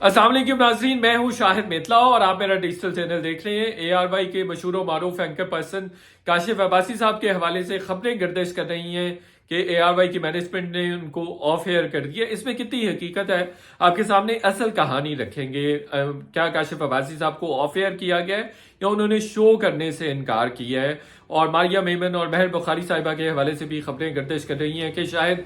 अस्सलाम वालेकुम नाज़रीन, मैं हूं शाहिद मितला और आप मेरा डिजिटल चैनल देख रहे हैं। ARY के मशहूर व मारूफ एंकर पर्सन काशिफ अब्बासी साहब के हवाले से खबरें गर्दिश कर रही हैं कि ARY की मैनेजमेंट ने उनको ऑफ एयर कर दिया। इसमें कितनी हकीकत है, आपके सामने असल कहानी रखेंगे। क्या काशिफ अब्बासी साहब को ऑफ एयर किया गया है या उन्होंने शो करने से इनकार किया है? और मारिया मेमन और महर बुखारी साहिबा के हवाले से भी खबरें गर्दिश कर रही हैं कि शायद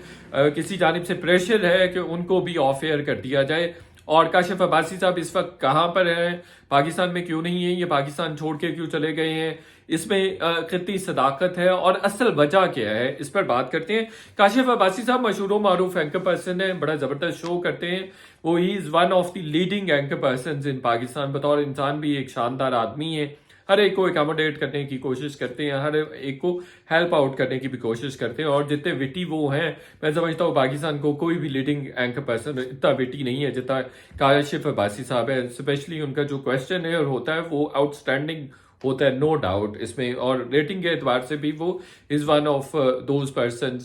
किसी जानिब से प्रेशर है कि उनको भी ऑफ एयर कर दिया जाए। और काशिफ अब्बासी साहब इस वक्त कहाँ पर हैं, पाकिस्तान में क्यों नहीं है, ये पाकिस्तान छोड़ के क्यों चले गए हैं, इसमें कितनी सदाकत है और असल वजह क्या है, इस पर बात करते हैं। काशिफ अब्बासी साहब मशहूर मारूफ एंकर पर्सन है, बड़ा ज़बरदस्त शो करते हैं। वो he is one of the leading anchor person in Pakistan. बतौर इंसान भी एक शानदार आदमी है, हर एक को अकोमोडेट करने की कोशिश करते हैं, हर एक को हेल्प आउट करने की भी कोशिश करते हैं। और जितने विटी वो हैं, मैं समझता हूँ पाकिस्तान को कोई भी लीडिंग एंकर पर्सन इतना विटी नहीं है जितना काशिफ अब्बासी साहब है। स्पेशली उनका जो क्वेश्चन है और होता है वो आउटस्टैंडिंग होता है, नो डाउट इसमें। और रेटिंग के एतबार से भी वो is one of those person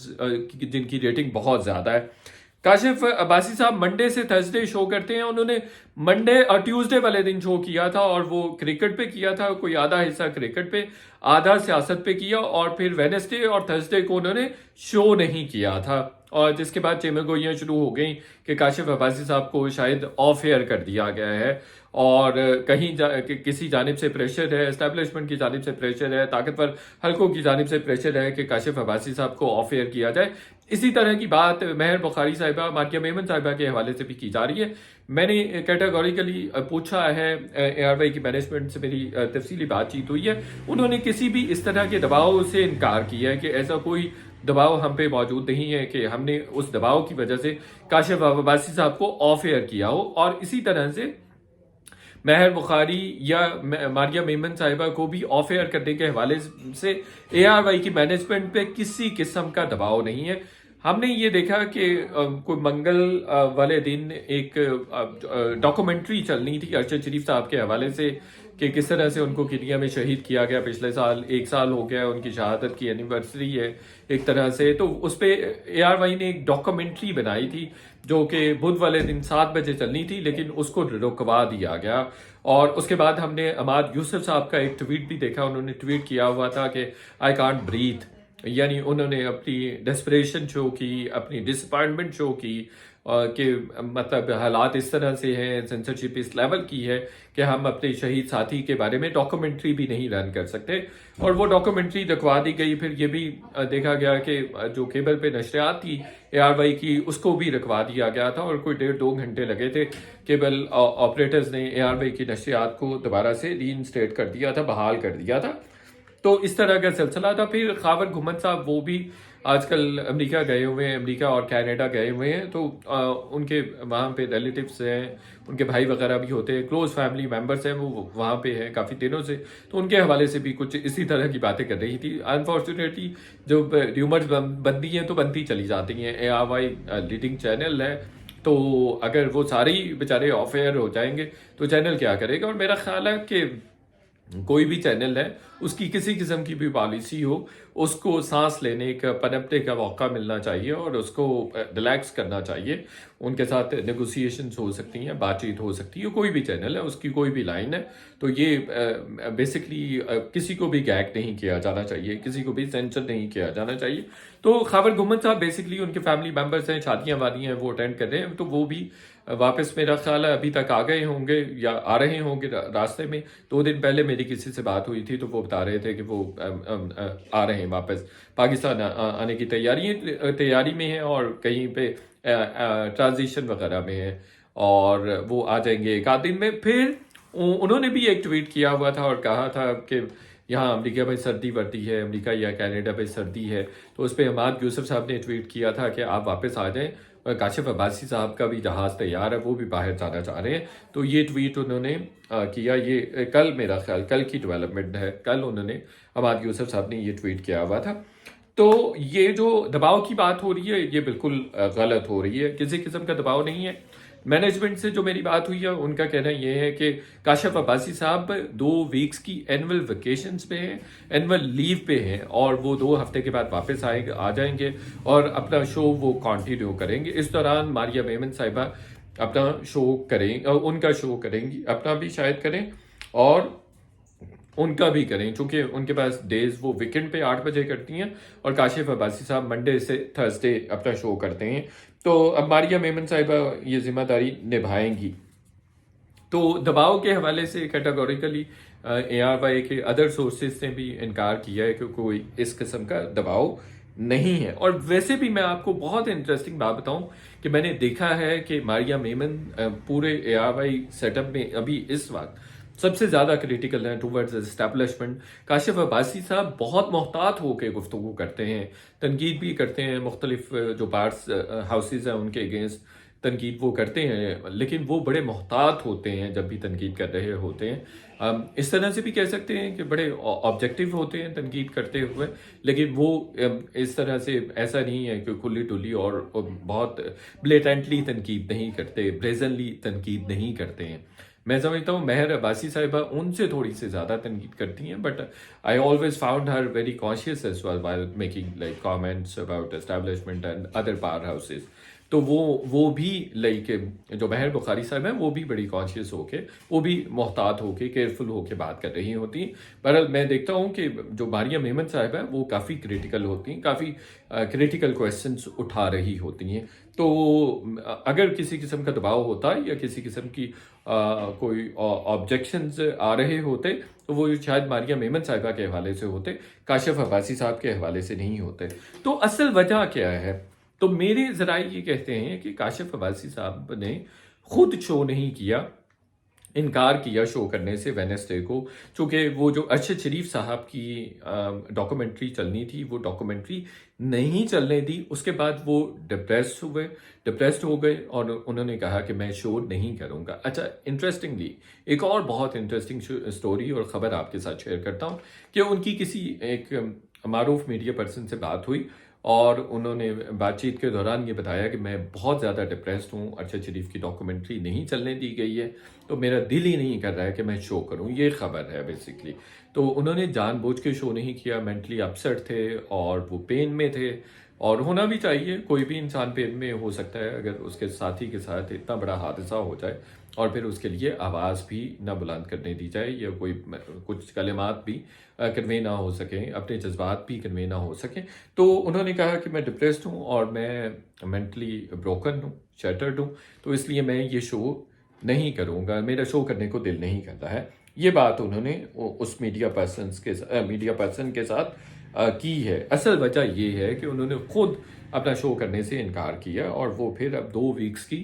जिनकी रेटिंग बहुत ज़्यादा है। काशिफ अब्बासी साहब मंडे से थर्सडे शो करते हैं। उन्होंने मंडे और ट्यूसडे वाले दिन शो किया था और वो क्रिकेट पे किया था, कोई आधा हिस्सा क्रिकेट पे, आधा सियासत पे किया। और फिर वेडनेसडे और थर्सडे को उन्होंने शो नहीं किया था। और जिसके बाद चेमगोइयाँ शुरू हो गई कि काशिफ अब्बासी साहब को शायद ऑफ एयर कर दिया गया है और कहीं किसी जानिब से प्रेशर है, एस्टेब्लिशमेंट की जानिब से प्रेशर है, ताकतवर हलकों की जानिब से प्रेशर है कि काशिफ अब्बासी साहब को ऑफ एयर किया जाए। इसी तरह की बात महर बुखारी साहिबा, मारिया मेमन साहिबा के हवाले से भी की जा रही है। मैंने कैटेगोरिकली पूछा है, ARY की मैनेजमेंट से मेरी तफसीली बातचीत हुई है, उन्होंने किसी भी इस तरह के दबाव से इनकार किया है कि ऐसा कोई दबाव हम पे मौजूद नहीं है कि हमने उस दबाव की वजह से काशिफ अब्बासी साहब को ऑफ एयर किया हो। और इसी तरह से महर बुखारी या मारिया मेमन साहिबा को भी ऑफ एयर करने के हवाले से ARY की मैनेजमेंट पे किसी किस्म का दबाव नहीं है। हमने ये देखा कि कोई मंगल वाले दिन एक डॉक्यूमेंट्री चलनी थी अरशद शरीफ साहब के हवाले से कि किस तरह से उनको किनिया में शहीद किया गया। पिछले साल 1 साल हो गया, उनकी शहादत की एनिवर्सरी है एक तरह से। तो उस पर ARY ने एक डॉक्यूमेंट्री बनाई थी जो कि बुध वाले दिन 7 बजे चलनी थी, लेकिन उसको रुकवा दिया गया। और उसके बाद हमने अमाद यूसुफ साहब का एक ट्वीट भी देखा। उन्होंने ट्वीट किया हुआ था कि आई कांट ब्रीथ, यानी उन्होंने अपनी डेस्परेशन शो की, अपनी डिसअपॉइंटमेंट शो की कि मतलब हालात इस तरह से हैं, सेंसरशिप इस लेवल की है कि हम अपने शहीद साथी के बारे में डॉक्यूमेंट्री भी नहीं रन कर सकते। और वो डॉक्यूमेंट्री रखवा दी गई। फिर ये भी देखा गया कि जो केबल पे नशरियात थी ARY की, उसको भी रखवा दिया गया था और कोई 1.5-2 घंटे लगे थे। केबल ऑपरेटर्स ने ARY की नशरियात को दोबारा से रीइंस्टेट कर दिया था, बहाल कर दिया था। तो इस तरह का सिलसिला था। फिर खावर घुमन साहब वो भी आजकल अमेरिका गए हुए हैं, अमेरिका और कनाडा गए हुए हैं। तो उनके वहाँ पे रिलेटिव्स हैं, उनके भाई वगैरह भी होते हैं, क्लोज फैमिली मेम्बर्स हैं, वो वहाँ पे हैं काफ़ी दिनों से। तो उनके हवाले से भी कुछ इसी तरह की बातें कर रही थी। अनफॉर्चुनेटली जो र्यूमर्स बनती हैं तो बनती चली जाती हैं। ARY लीडिंग चैनल है, तो अगर वो सारे ही बेचारे ऑफ एयर हो जाएंगे तो चैनल क्या करेगा? और मेरा ख्याल है कि कोई भी चैनल है, उसकी किसी किस्म की भी पॉलिसी हो, उसको सांस लेने का, पनपने का मौका मिलना चाहिए और उसको रिलैक्स करना चाहिए। उनके साथ नेगोशिएशंस हो सकती हैं, बातचीत हो सकती है। कोई भी चैनल है, उसकी कोई भी लाइन है, तो ये बेसिकली किसी को भी गैग नहीं किया जाना चाहिए, किसी को भी सेंसर नहीं किया जाना चाहिए। तो खावर घुमन साहब बेसिकली उनके फैमिली मेम्बर्स हैं, शादियाँ वादियाँ हैं, वो अटेंड कर रहे हैं। तो वो भी वापस मेरा ख्याल है अभी तक आ गए होंगे या आ रहे होंगे रास्ते में। 2 दिन पहले मेरी किसी से बात हुई थी तो वो बता रहे थे कि वो आ रहे हैं वापस पाकिस्तान आने की तैयारी में है और कहीं पे ट्रांजिशन वगैरह में है और वो आ जाएंगे 1 आध दिन में। फिर उन्होंने भी एक ट्वीट किया हुआ था और कहा था कि यहाँ अमेरिका में सर्दी वर्दी है, अमेरिका या कनाडा में सर्दी है। तो उस पर अमाद यूसुफ साहब ने ट्वीट किया था कि आप वापस आ जाएं। काशिफ अब्बासी साहब का भी जहाज़ तैयार है, वो भी बाहर जाना चाह रहे हैं। तो ये ट्वीट उन्होंने किया। ये कल, मेरा ख्याल कल की डेवलपमेंट है, कल उन्होंने अमाद यूसुफ साहब ने ये ट्वीट किया हुआ था। तो ये जो दबाव की बात हो रही है ये बिल्कुल गलत हो रही है, किसी किस्म का दबाव नहीं है। मैनेजमेंट से जो मेरी बात हुई है उनका कहना यह है कि काशिफ अब्बासी साहब 2 वीक्स की एनुअल वेकेशंस पे हैं, एनुअल लीव पे हैं और वो 2 हफ्ते के बाद वापस आ जाएंगे और अपना शो वो कंटिन्यू करेंगे। इस दौरान मारिया मेमन साहिबा अपना शो करें, उनका शो करेंगी, अपना भी शायद करें और उनका भी करें, चूंकि उनके पास डेज वो वीकेंड पे 8 बजे करती हैं और काशिफ अब्बासी साहब मंडे से थर्सडे अपना शो करते हैं। तो अब मारिया मेमन साहिबा ये जिम्मेदारी निभाएंगी। तो दबाव के हवाले से कैटेगोरिकली ARY के अदर सोर्सेज ने भी इनकार किया है कि कोई इस किस्म का दबाव नहीं है। और वैसे भी मैं आपको बहुत इंटरेस्टिंग बात बताऊं कि मैंने देखा है कि मारिया मेमन पूरे ARY सेटअप में अभी इस वक्त सबसे ज़्यादा क्रिटिकल है टूवर्ड्स एस्टैब्लिशमेंट। काशिफ अब्बासी साहब बहुत मोहतात होकर गुफ्तगू करते हैं, तनकीद भी करते हैं, मुख्तलिफ जो पार्ट्स हाउसेज हैं उनके अगेंस्ट तनकीद वो करते हैं, लेकिन वो बड़े मोहतात होते हैं जब भी तनकीद कर रहे होते हैं। इस तरह से भी कह सकते हैं कि बड़े ऑब्जेक्टिव होते हैं तनकीद करते हुए, लेकिन वो इस तरह से ऐसा नहीं है कि खुली डुली और बहुत ब्लेटेंटली तनकीद नहीं करते, ब्रेजनली तनकीद नहीं करते हैं। मैं समझता हूँ महर अब्बासी साहिबा उनसे थोड़ी सी ज़्यादा तनकीद करती हैं, but I always found her very conscious as well while making like comments about establishment and other power houses. तो वो भी लाइक जो महर बुखारी साहब हैं वो भी बड़ी कॉन्शियस होके, वो भी मोहतात होके, केयरफुल होके बात कर रही होती हैं। पर मैं देखता हूँ कि जो मारिया मेमन साहब है वो काफ़ी क्रिटिकल होती हैं, काफ़ी क्रिटिकल क्वेश्चंस उठा रही होती हैं। तो अगर किसी किस्म का दबाव होता या किसी किस्म की कोई ऑब्जेक्शंस आ रहे होते तो वो शायद मारिया मेमन साहिबा के हवाले से होते, काशिफ अब्बासी साहब के हवाले से नहीं होते। तो असल वजह क्या है? तो मेरे ज़राए ये कहते हैं कि काशिफ अब्बासी साहब ने खुद शो नहीं किया, इनकार किया शो करने से वेडनेसडे को, चूँकि वो जो अरशद शरीफ साहब की डॉक्यूमेंट्री चलनी थी वो डॉक्यूमेंट्री नहीं चलने दी। उसके बाद वो डिप्रेस्ड हो गए और उन्होंने कहा कि मैं शो नहीं करूँगा। अच्छा, इंटरेस्टिंगली एक और बहुत इंटरेस्टिंग स्टोरी और ख़बर आपके साथ शेयर करता हूँ कि उनकी किसी एक मारूफ मीडिया पर्सन से बात हुई और उन्होंने बातचीत के दौरान ये बताया कि मैं बहुत ज़्यादा डिप्रेस्ड हूँ, अरशद शरीफ की डॉक्यूमेंट्री नहीं चलने दी गई है, तो मेरा दिल ही नहीं कर रहा है कि मैं शो करूँ। ये खबर है बेसिकली। तो उन्होंने जानबूझ के शो नहीं किया, मेंटली अपसेट थे और वो पेन में थे, और होना भी चाहिए, कोई भी इंसान पेन में हो सकता है अगर उसके साथी के साथ इतना बड़ा हादसा हो जाए और फिर उसके लिए आवाज़ भी ना बुलंद करने दी जाए या कोई कुछ कलिमात भी कन्वे ना हो सकें, अपने जज्बात भी कन्वे ना हो सकें। तो उन्होंने कहा कि मैं डिप्रेस्ड हूँ और मैं मेंटली ब्रोकन हूँ, शैटर्ड हूँ, तो इसलिए मैं ये शो नहीं करूँगा, मेरा शो करने को दिल नहीं करता है। ये बात उन्होंने उस मीडिया पर्सन के साथ की है। असल वजह ये है कि उन्होंने खुद अपना शो करने से इनकार किया और वो फिर अब 2 वीक्स की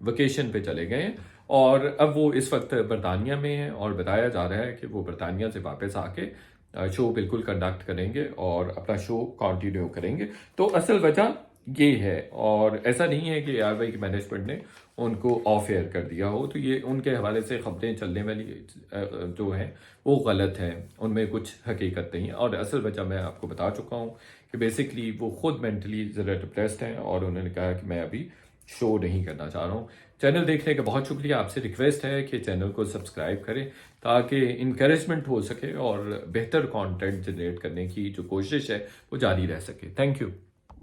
वेकेशन पे चले गए हैं और अब वो इस वक्त बरतानिया में हैं और बताया जा रहा है कि वो बरतानिया से वापस आके शो बिल्कुल कंडक्ट करेंगे और अपना शो कंटिन्यू करेंगे। तो असल वजह ये है, और ऐसा नहीं है कि ARY की मैनेजमेंट ने उनको ऑफ एयर कर दिया हो। तो ये उनके हवाले से खबरें चलने वाली जो हैं वो गलत हैं, उनमें कुछ हकीकत नहीं है। और असल वजह मैं आपको बता चुका हूँ कि बेसिकली वो खुद मेंटली ज़रा डिप्रेस्ड हैं और उन्होंने कहा कि मैं अभी शो नहीं करना चाह रहा हूँ। चैनल देखने का बहुत शुक्रिया। आपसे रिक्वेस्ट है कि चैनल को सब्सक्राइब करें ताकि इनकरेजमेंट हो सके और बेहतर कंटेंट जनरेट करने की जो कोशिश है वो जारी रह सके। Thank you.